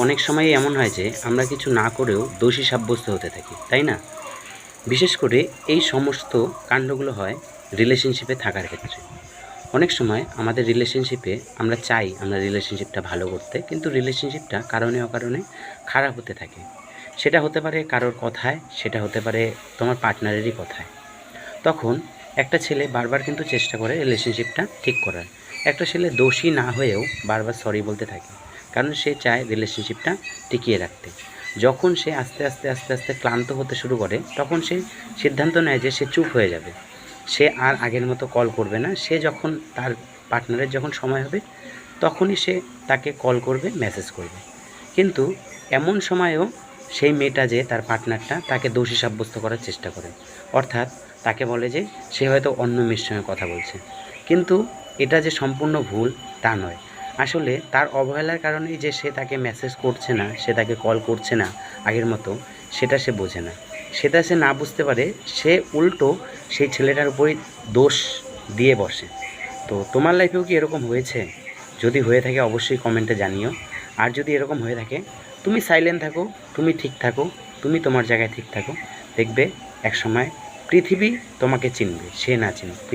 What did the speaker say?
অনেক সময়ই এমন হয় যে আমরা কিছু না করেও দোষী সাব্যস্ত হতে থাকি, তাই না? বিশেষ করে এই সমস্ত কাণ্ডগুলো হয় রিলেশনশিপে থাকার ক্ষেত্রে। অনেক সময় আমাদের রিলেশনশিপে আমরা চাই আমরা রিলেশনশিপটা ভালো করতে, কিন্তু রিলেশনশিপটা কারণে অকারণে খারাপ হতে থাকে। সেটা হতে পারে কারোর কথায়, সেটা হতে পারে তোমার পার্টনারেরই কথায়। তখন একটা ছেলে বারবার কিন্তু চেষ্টা করে রিলেশনশিপটা ঠিক করার। একটা ছেলে দোষী না হয়েও বারবার সরি বলতে থাকে, কারণ সে চায় রিলেশনশিপটা টিকিয়ে রাখতে। যখন সে আস্তে আস্তে আস্তে আস্তে ক্লান্ত হতে শুরু করে, তখন সে সিদ্ধান্ত নেয় যে সে চুপ হয়ে যাবে। সে আর আগের মতো কল করবে না। সে যখন তার পার্টনারের যখন সময় হবে, তখনই সে তাকে কল করবে, মেসেজ করবে। কিন্তু এমন সময়েও সেই মেয়েটা যে তার পার্টনারটা তাকে দোষী সাব্যস্ত করার চেষ্টা করে। অর্থাৎ তাকে বলে যে সে হয়তো অন্য মেয়ের সঙ্গে কথা বলছে। কিন্তু এটা যে সম্পূর্ণ ভুল তা নয়। আসলে তার অবহেলার কারণেই যে সে তাকে মেসেজ করছে না, সে তাকে কল করছে না আগের মতো, সেটা সে বোঝে না। সেটা সে না বুঝতে পারে, সে উল্টো সেই ছেলেটার উপরই দোষ দিয়ে বসে। তো তোমার লাইফেও কি এরকম হয়েছে? যদি হয়ে থাকে অবশ্যই কমেন্টে জানিও। আর যদি এরকম হয়ে থাকে, তুমি সাইলেন্ট থাকো, তুমি ঠিক থাকো, তুমি তোমার জায়গায় ঠিক থাকো। দেখবে একসময় পৃথিবী তোমাকে চিনবে, সে না চিনুক।